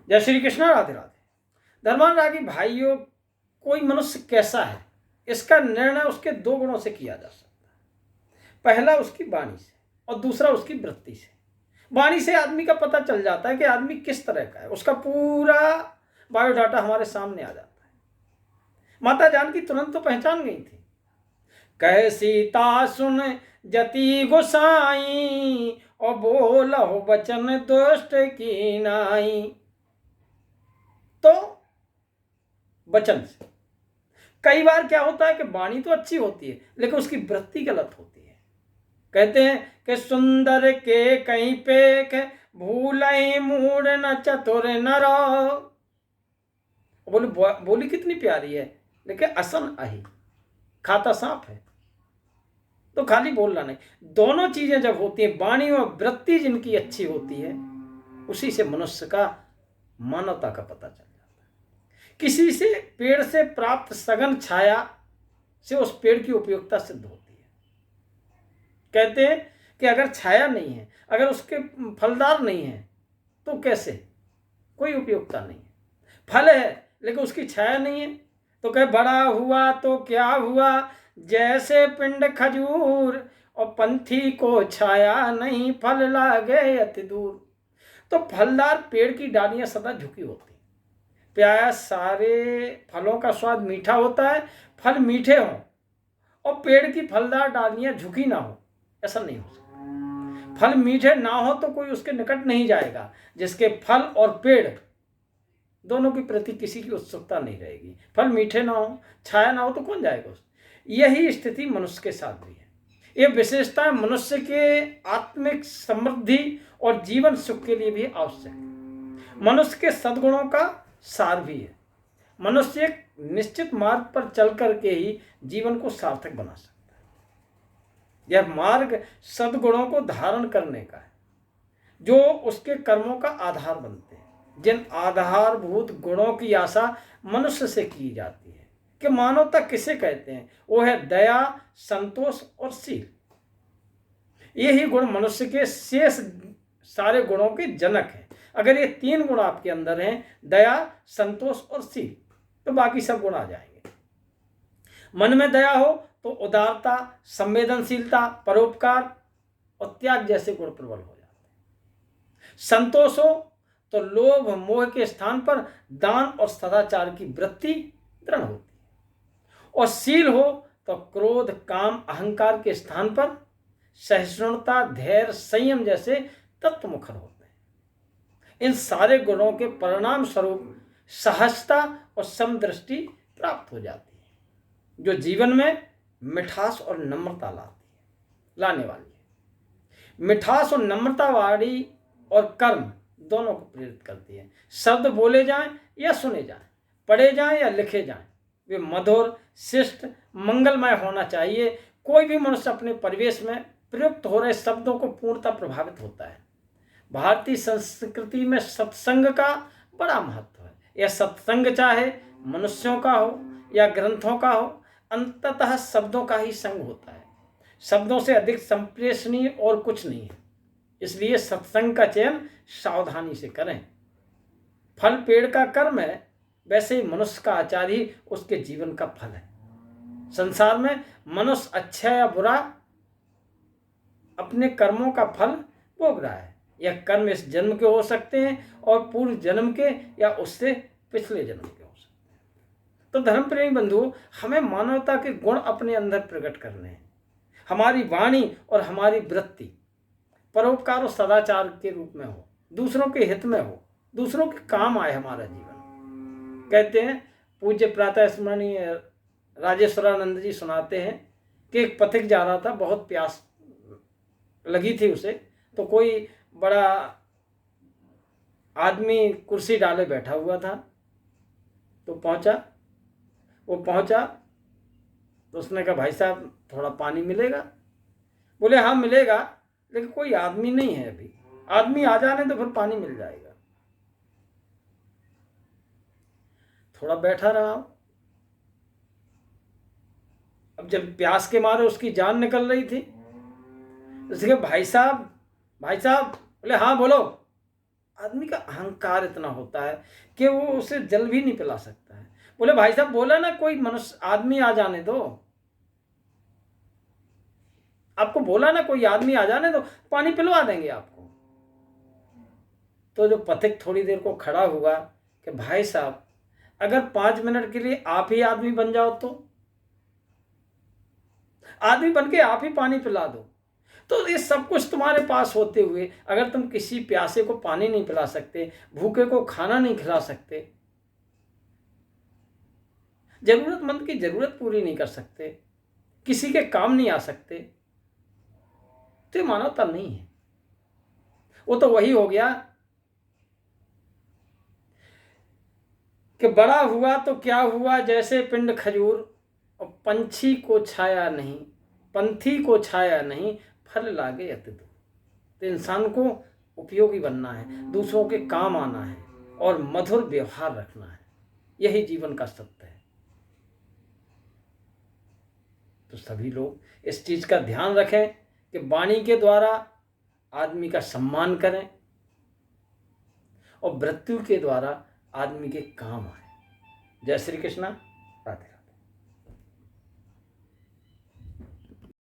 जय श्री कृष्ण, राधे राधे। धर्मानुरागी भाइयों, कोई मनुष्य कैसा है इसका निर्णय उसके दो गुणों से किया जा सकता है। पहला उसकी वाणी से और दूसरा उसकी वृत्ति से। वाणी से आदमी का पता चल जाता है कि आदमी किस तरह का है, उसका पूरा बायोडाटा हमारे सामने आ जाता है। माता जानकी तुरंत तो पहचान गई थी। कह सीता सुन जति गोसाई और बोलहु वचन दुष्ट की नाई। तो वचन से कई बार क्या होता है कि वाणी तो अच्छी होती है लेकिन उसकी वृत्ति गलत होती है। कहते हैं कि सुंदर के कहीं पेख भूलई मूड न चतुर न रहो। बोली कितनी प्यारी है लेकिन असन आही, खाता सांप है। तो खाली बोलना नहीं, दोनों चीजें जब होती है, वाणी और वृत्ति जिनकी अच्छी होती है, उसी से मनुष्य का मानवता का पता चल जाता है। किसी से पेड़ से प्राप्त सघन छाया से उस पेड़ की उपयोगिता सिद्ध होती है। कहते हैं कि अगर छाया नहीं है, अगर उसके फलदार नहीं है, तो कैसे, कोई उपयोगिता नहीं है। फल है लेकिन उसकी छाया नहीं है, तो कहे बड़ा हुआ तो क्या हुआ, जैसे पिंड खजूर और पंथी को छाया नहीं, फल लागे अति दूर। तो फलदार पेड़ की डालियां सदा झुकी होती, प्राय सारे फलों का स्वाद मीठा होता है, फल मीठे हों और पेड़ की फलदार डालियां झुकी ना हो, ऐसा नहीं हो सकता। फल मीठे ना हो तो कोई उसके निकट नहीं जाएगा। जिसके फल और पेड़ दोनों के प्रति किसी की उत्सुकता नहीं रहेगी। फल मीठे ना हो, छाया ना हो तो कौन जाएगा उस। यही स्थिति मनुष्य के साथ भी है। ये विशेषताएं मनुष्य के आत्मिक समृद्धि और जीवन सुख के लिए भी आवश्यक है। मनुष्य के सद्गुणों का सार भी है। मनुष्य एक निश्चित मार्ग पर चल करके ही जीवन को सार्थक बना सकता है। यह मार्ग सद्गुणों को धारण करने का है, जो उसके कर्मों का आधार बनते हैं। जिन आधारभूत गुणों की आशा मनुष्य से की जाती है कि मानवता किसे कहते हैं, वो है दया, संतोष और शील। यही गुण मनुष्य के शेष सारे गुणों के जनक हैं। अगर ये तीन गुण आपके अंदर हैं, दया, संतोष और शील, तो बाकी सब गुण आ जाएंगे। मन में दया हो तो उदारता, संवेदनशीलता, परोपकार और त्याग जैसे गुण प्रबल हो जाते हैं। संतोष हो तो लोभ मोह के स्थान पर दान और सदाचार की वृत्ति दृढ़ होती है। और शील हो तो क्रोध, काम, अहंकार के स्थान पर सहिष्णुता, धैर्य, संयम जैसे तत्व मुखर होते हैं। इन सारे गुणों के परिणाम स्वरूप सहजता और समदृष्टि प्राप्त हो जाती है, जो जीवन में मिठास और नम्रता लाने वाली है। मिठास और नम्रता वाली और कर्म दोनों को प्रेरित करती है। शब्द बोले जाएं या सुने जाएं, पढ़े जाएं या लिखे जाएं, वे मधुर, शिष्ट, मंगलमय होना चाहिए। कोई भी मनुष्य अपने परिवेश में प्रयुक्त हो रहे शब्दों को पूर्णतः प्रभावित होता है। भारतीय संस्कृति में सत्संग का बड़ा महत्व है। यह सत्संग चाहे मनुष्यों का हो या ग्रंथों का हो, अंततः शब्दों का ही संग होता है। शब्दों से अधिक संप्रेषणीय और कुछ नहीं है। इसलिए सत्संग का चयन सावधानी से करें। फल पेड़ का कर्म है, वैसे ही मनुष्य का आचार ही उसके जीवन का फल है। संसार में मनुष्य अच्छा या बुरा अपने कर्मों का फल भोग रहा है। यह कर्म इस जन्म के हो सकते हैं और पूर्व जन्म के या उससे पिछले जन्म के हो सकते हैं। तो धर्म प्रेमी बंधुओं, हमें मानवता के गुण अपने अंदर प्रकट करने हैं। हमारी वाणी और हमारी वृत्ति परोपकार और सदाचार के रूप में हो, दूसरों के हित में हो, दूसरों के काम आए हमारा जीवन। कहते हैं, पूज्य प्रातः स्मरणीय राजेश्वरानंद जी सुनाते हैं कि एक पथिक जा रहा था, बहुत प्यास लगी थी उसे, तो कोई बड़ा आदमी कुर्सी डाले बैठा हुआ था। तो पहुंचा तो उसने कहा, भाई साहब थोड़ा पानी मिलेगा? बोले हाँ मिलेगा, लेकिन कोई आदमी नहीं है अभी, आदमी आ जाने तो फिर पानी मिल जाएगा। थोड़ा बैठा रहा। अब जब प्यास के मारे उसकी जान निकल रही थी, उसके भाई साहब, बोले हाँ बोलो, आदमी का अहंकार इतना होता है कि वो उसे जल भी नहीं पिला सकता है। बोले भाई साहब, बोला ना कोई मनुष्य आदमी आ जाने दो, आपको बोला ना कोई आदमी आ जाने दो, पानी पिलवा देंगे आपको। तो जो पथिक थोड़ी देर को खड़ा हुआ कि भाई साहब, अगर 5 मिनट के लिए आप ही आदमी बन जाओ तो आदमी बन के आप ही पानी पिला दो। तो ये सब कुछ तुम्हारे पास होते हुए अगर तुम किसी प्यासे को पानी नहीं पिला सकते, भूखे को खाना नहीं खिला सकते, जरूरतमंद की जरूरत पूरी नहीं कर सकते, किसी के काम नहीं आ सकते, तो ये मानवता नहीं है। वो तो वही हो गया कि बड़ा हुआ तो क्या हुआ जैसे पिंड खजूर, और पंछी को छाया नहीं, पंथी को छाया नहीं, फल लागे अति दूर। तो इंसान को उपयोगी बनना है, दूसरों के काम आना है और मधुर व्यवहार रखना है, यही जीवन का सत्य है। तो सभी लोग इस चीज का ध्यान रखें कि वाणी के द्वारा आदमी का सम्मान करें और मृत्यु के द्वारा आदमी के काम आए। जय श्री कृष्णा, राधे।